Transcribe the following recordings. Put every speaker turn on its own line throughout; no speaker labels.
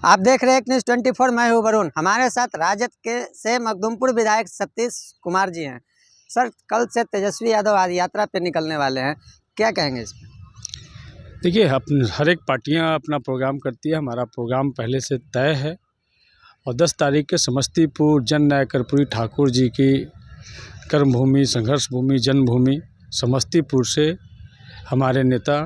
आप देख रहे हैं न्यूज़ 24। मैं हूं वरुण। हमारे साथ राजद के से मखदुमपुर विधायक सतीश कुमार जी हैं। सर, कल से तेजस्वी यादव आज यात्रा पे निकलने वाले हैं, क्या कहेंगे इस पर?
देखिए, हर एक पार्टियां अपना प्रोग्राम करती है। हमारा प्रोग्राम पहले से तय है और 10 तारीख के समस्तीपुर जन न्याय कर्पूरी ठाकुर जी की कर्मभूमि, संघर्ष भूमि, जन्मभूमि समस्तीपुर से हमारे नेता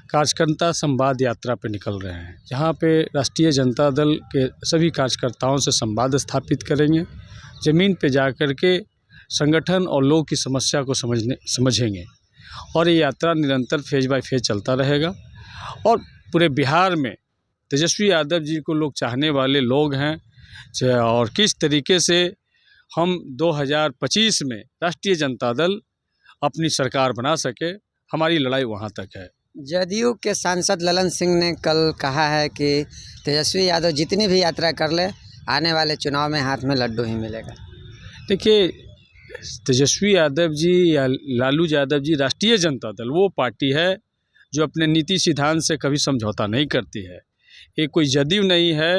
कार्यकर्ता संवाद यात्रा पे निकल रहे हैं, जहाँ पे राष्ट्रीय जनता दल के सभी कार्यकर्ताओं से संवाद स्थापित करेंगे। ज़मीन पे जा कर के संगठन और लोग की समस्या को समझेंगे और ये यात्रा निरंतर फेज बाय फेज चलता रहेगा। और पूरे बिहार में तेजस्वी यादव जी को लोग चाहने वाले लोग हैं और किस तरीके से हम 2025 में राष्ट्रीय जनता दल अपनी सरकार बना सके, हमारी लड़ाई वहाँ तक है।
जदयू के सांसद ललन सिंह ने कल कहा है कि तेजस्वी यादव जितनी भी यात्रा कर ले, आने वाले चुनाव में हाथ में लड्डू ही मिलेगा।
देखिए, तेजस्वी यादव जी या लालू यादव जी, राष्ट्रीय जनता दल वो पार्टी है जो अपने नीति सिद्धांत से कभी समझौता नहीं करती है। ये कोई जदयू नहीं है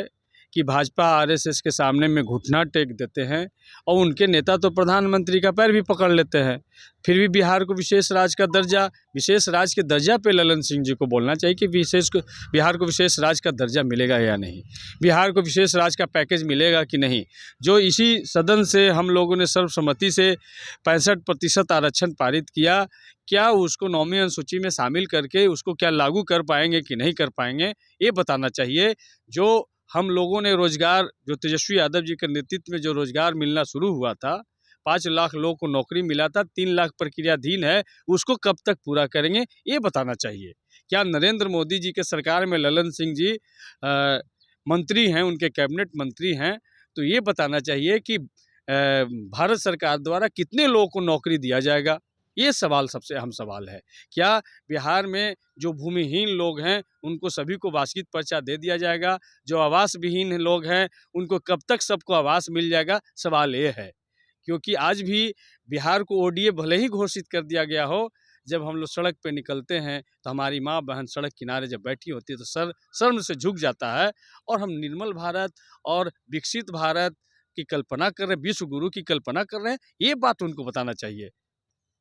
कि भाजपा आरएसएस के सामने में घुटना टेक देते हैं और उनके नेता तो प्रधानमंत्री का पैर भी पकड़ लेते हैं। फिर भी बिहार को विशेष राज्य के दर्जा पे ललन सिंह जी को बोलना चाहिए कि बिहार को विशेष राज्य का दर्जा मिलेगा या नहीं, बिहार को विशेष राज्य का पैकेज मिलेगा कि नहीं। जो इसी सदन से हम लोगों ने सर्वसम्मति से 65% आरक्षण पारित किया, क्या उसको 9वीं अनुसूची में शामिल करके उसको क्या लागू कर पाएंगे कि नहीं कर पाएंगे, ये बताना चाहिए। जो हम लोगों ने रोजगार, जो तेजस्वी यादव जी के नेतृत्व में जो रोजगार मिलना शुरू हुआ था, 5 लाख लोगों को नौकरी मिला था, 3 लाख प्रक्रियाधीन है, उसको कब तक पूरा करेंगे, ये बताना चाहिए। क्या नरेंद्र मोदी जी के सरकार में ललन सिंह जी मंत्री हैं, उनके कैबिनेट मंत्री हैं, तो ये बताना चाहिए कि भारत सरकार द्वारा कितने लोगों को नौकरी दिया जाएगा। ये सवाल सबसे अहम सवाल है। क्या बिहार में जो भूमिहीन लोग हैं उनको सभी को वार्षिक पर्चा दे दिया जाएगा? जो आवास विहीन लोग हैं उनको कब तक सबको आवास मिल जाएगा? सवाल ये है। क्योंकि आज भी बिहार को ओडीए भले ही घोषित कर दिया गया हो, जब हम लोग सड़क पे निकलते हैं तो हमारी माँ बहन सड़क किनारे जब बैठी होती है तो सर शर्म से झुक जाता है। और हम निर्मल भारत और विकसित भारत की कल्पना कर रहे हैं, विश्व गुरु की कल्पना कर रहे हैं, ये बात उनको बताना चाहिए।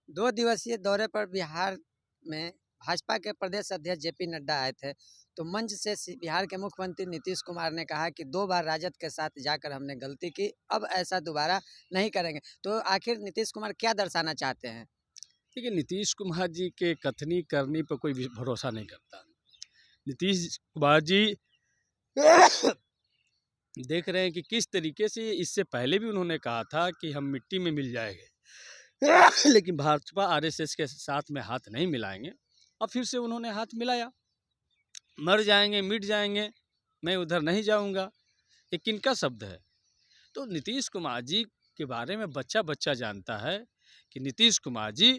2 दिवसीय दौरे पर बिहार में भाजपा के प्रदेश अध्यक्ष जेपी नड्डा आए थे, तो मंच से बिहार के मुख्यमंत्री नीतीश कुमार ने कहा कि 2 बार राजद के साथ जाकर हमने गलती की, अब ऐसा दोबारा नहीं करेंगे। तो आखिर नीतीश कुमार क्या दर्शाना चाहते हैं?
देखिए, नीतीश कुमार जी के कथनी करनी पर कोई भरोसा नहीं करता। नीतीश कुमार जी देख रहे हैं कि किस तरीके से, इससे पहले भी उन्होंने कहा था कि हम मिट्टी में मिल जाएंगे लेकिन भाजपा आरएसएस के साथ में हाथ नहीं मिलाएंगे। अब फिर से उन्होंने हाथ मिलाया। मर जाएंगे, मिट जाएंगे, मैं उधर नहीं जाऊंगा, ये किनका शब्द है? तो नीतीश कुमार जी के बारे में बच्चा बच्चा जानता है कि नीतीश कुमार जी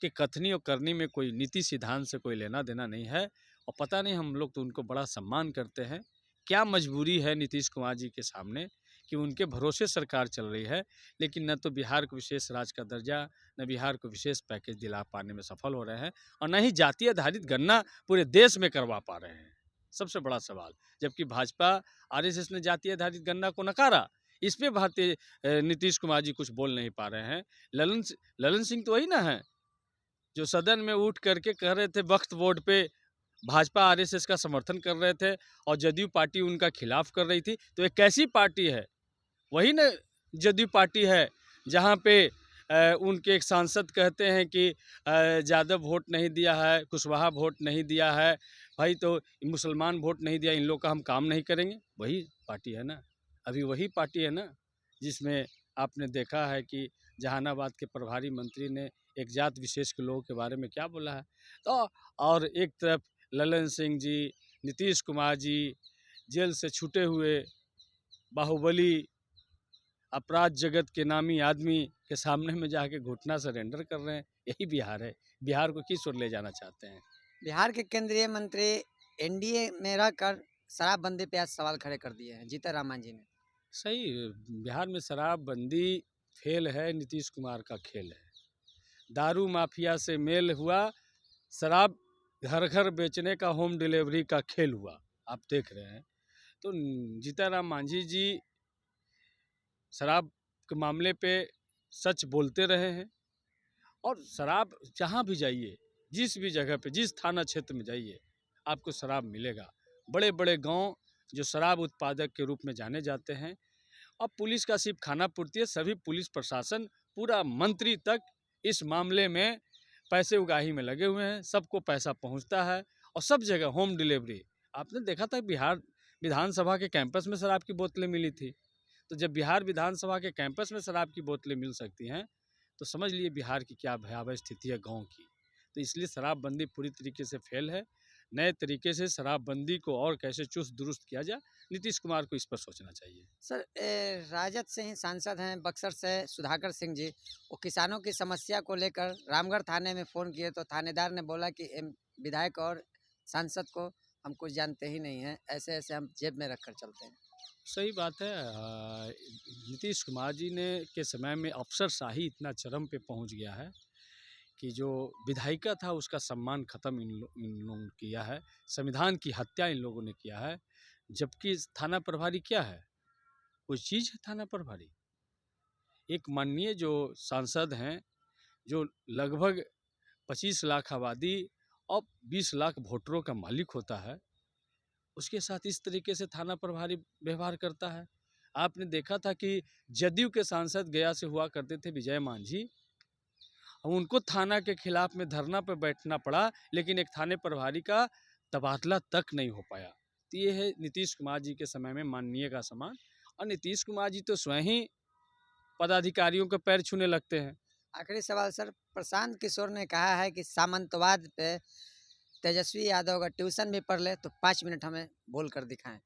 के कथनी और करनी में कोई नीति सिद्धांत से कोई लेना देना नहीं है। और पता नहीं, हम लोग तो उनको बड़ा सम्मान करते हैं। क्या मजबूरी है नीतीश कुमार जी के सामने कि उनके भरोसे सरकार चल रही है, लेकिन न तो बिहार को विशेष राज्य का दर्जा, न बिहार को विशेष पैकेज दिला पाने में सफल हो रहे हैं, और न ही जातीय आधारित गणना पूरे देश में करवा पा रहे हैं। सबसे बड़ा सवाल, जबकि भाजपा आरएसएस ने जातीय आधारित गणना को नकारा, इस पर भारतीय नीतीश कुमार जी कुछ बोल नहीं पा रहे हैं। ललन सिंह तो वही ना है जो सदन में उठ करके कह रहे थे वक्फ बोर्ड पे भाजपा आरएसएस का समर्थन कर रहे थे और जदयू पार्टी उनका खिलाफ कर रही थी। तो एक कैसी पार्टी है? वही ना जदयू पार्टी है जहाँ पे उनके एक सांसद कहते हैं कि यादव वोट नहीं दिया है, कुशवाहा वोट नहीं दिया है, भाई तो मुसलमान वोट नहीं दिया, इन लोग का हम काम नहीं करेंगे। वही पार्टी है ना, अभी वही पार्टी है ना जिसमें आपने देखा है कि जहानाबाद के प्रभारी मंत्री ने एक जात विशेष के लोगों के बारे में क्या बोला है। तो और एक तरफ ललन सिंह जी, नीतीश कुमार जी जेल से छूटे हुए बाहुबली अपराध जगत के नामी आदमी के सामने में जाके घुटना सरेंडर कर रहे हैं। यही बिहार है। बिहार को किस ओर ले जाना चाहते हैं?
बिहार के केंद्रीय मंत्री एनडीए में रहकर शराबबंदी पे आज सवाल खड़े कर दिए हैं जीतन राम जी ने।
सही, बिहार में शराबबंदी फेल है, नीतीश कुमार का खेल है। दारू माफिया से मेल हुआ, शराब घर घर बेचने का, होम डिलीवरी का खेल हुआ। आप देख रहे हैं तो जीताराम मांझी जी शराब के मामले पे सच बोलते रहे हैं और शराब जहाँ भी जाइए, जिस भी जगह पे, जिस थाना क्षेत्र में जाइए, आपको शराब मिलेगा। बड़े बड़े गांव जो शराब उत्पादक के रूप में जाने जाते हैं, अब पुलिस का सिर्फ खाना पूर्ति है, सभी पुलिस प्रशासन पूरा मंत्री तक इस मामले में पैसे उगाही में लगे हुए हैं। सबको पैसा पहुंचता है और सब जगह होम डिलीवरी। आपने देखा था बिहार विधानसभा के कैंपस में शराब की बोतलें मिली थी। तो जब बिहार विधानसभा के कैंपस में शराब की बोतलें मिल सकती हैं तो समझ लिए बिहार की क्या भयावह स्थिति है गाँव की। तो इसलिए शराबबंदी पूरी तरीके से फेल है। नए तरीके से शराबबंदी को और कैसे चुस्त दुरुस्त किया जाए, नीतीश कुमार को इस पर सोचना चाहिए।
सर राजद से ही सांसद हैं बक्सर से सुधाकर सिंह जी, वो किसानों की समस्या को लेकर रामगढ़ थाने में फ़ोन किए तो थानेदार ने बोला कि विधायक और सांसद को हम कुछ जानते ही नहीं हैं, ऐसे ऐसे हम जेब में रख कर चलते हैं।
सही बात है। नीतीश कुमार जी ने के समय में अफसरशाही इतना चरम पे पहुंच गया है कि जो विधायिका था उसका सम्मान खत्म इन लोगों ने किया है। संविधान की हत्या इन लोगों ने किया है। जबकि थाना प्रभारी क्या है, कोई चीज़ है थाना प्रभारी? एक माननीय जो सांसद हैं, जो लगभग 25 लाख आबादी और 20 लाख वोटरों का मालिक होता है, उसके साथ इस तरीके से थाना प्रभारी व्यवहार करता है। आपने देखा था कि जदयू के सांसद गया से हुआ करते थे विजय मांझी, उनको थाना के खिलाफ में धरना पर बैठना पड़ा, लेकिन एक थाने प्रभारी का तबादला तक नहीं हो पाया। तो ये है नीतीश कुमार जी के समय में माननीय का समान। और नीतीश कुमार जी तो स्वयं ही पदाधिकारियों के पैर छूने लगते हैं।
आखिरी सवाल सर, प्रशांत किशोर ने कहा है कि सामंतवाद पे तेजस्वी यादव अगर ट्यूशन भी पढ़ ले तो 5 मिनट हमें बोल कर दिखाएं।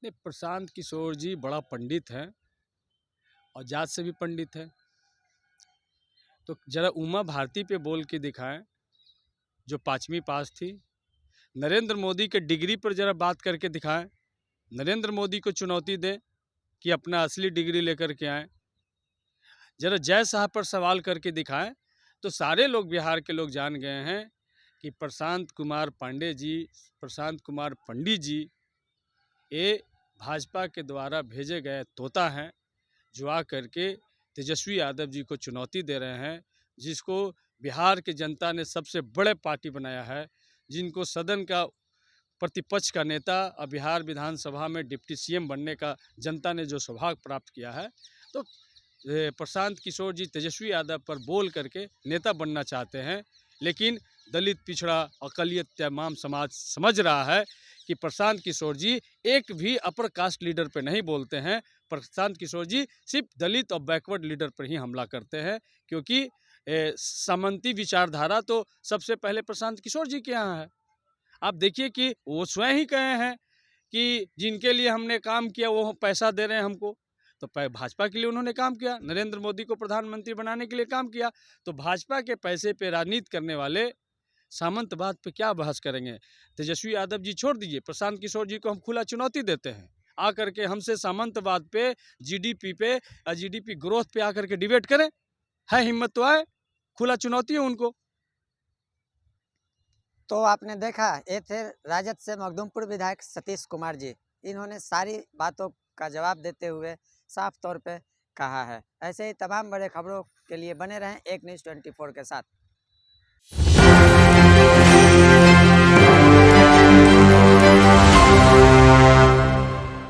नहीं, प्रशांत किशोर जी बड़ा पंडित हैं और जात से भी पंडित हैं। तो जरा उमा भारती पे बोल के दिखाएं, जो 5वीं पास थी। नरेंद्र मोदी के डिग्री पर जरा बात करके दिखाएं। नरेंद्र मोदी को चुनौती दें कि अपना असली डिग्री लेकर के आएँ। जरा जय साहब पर सवाल करके दिखाएं तो सारे लोग, बिहार के लोग जान गए हैं कि प्रशांत कुमार पांडे जी, प्रशांत कुमार पंडित जी ये भाजपा के द्वारा भेजे गए तोता हैं, जो आ करके तेजस्वी यादव जी को चुनौती दे रहे हैं, जिसको बिहार की जनता ने सबसे बड़े पार्टी बनाया है, जिनको सदन का प्रतिपक्ष का नेता और बिहार विधानसभा में डिप्टी सीएम बनने का जनता ने जो सौभाग्य प्राप्त किया है। तो प्रशांत किशोर जी तेजस्वी यादव पर बोल करके नेता बनना चाहते हैं, लेकिन दलित, पिछड़ा, अकलियत तमाम समाज समझ रहा है कि प्रशांत किशोर जी एक भी अपर कास्ट लीडर पर नहीं बोलते हैं। प्रशांत किशोर जी सिर्फ दलित और बैकवर्ड लीडर पर ही हमला करते हैं, क्योंकि सामंती विचारधारा तो सबसे पहले प्रशांत किशोर जी के यहाँ है। आप देखिए कि वो स्वयं ही कहे हैं कि जिनके लिए हमने काम किया वो पैसा दे रहे हैं हमको। तो भाजपा के लिए उन्होंने काम किया, नरेंद्र मोदी को प्रधानमंत्री बनाने के लिए काम किया। तो भाजपा के पैसे पे राजनीति करने वाले सामंतवाद पे क्या बहस करेंगे? तेजस्वी यादव जी छोड़ दीजिए, प्रशांत किशोर जी को हम खुला चुनौती देते हैं, आकर के हमसे सामंतवाद पे, जीडीपी पे, जीडीपी ग्रोथ पे आकर के डिबेट करें। है हिम्मत तो आए, खुला चुनौती है उनको।
तो आपने देखा, ये थे राजद से मखदूमपुर विधायक सतीश कुमार जी। इन्होंने सारी बातों का जवाब देते हुए साफ तौर पे कहा है। ऐसे ही तमाम बड़े खबरों के लिए बने रहें एक न्यूज़ 24 के साथ।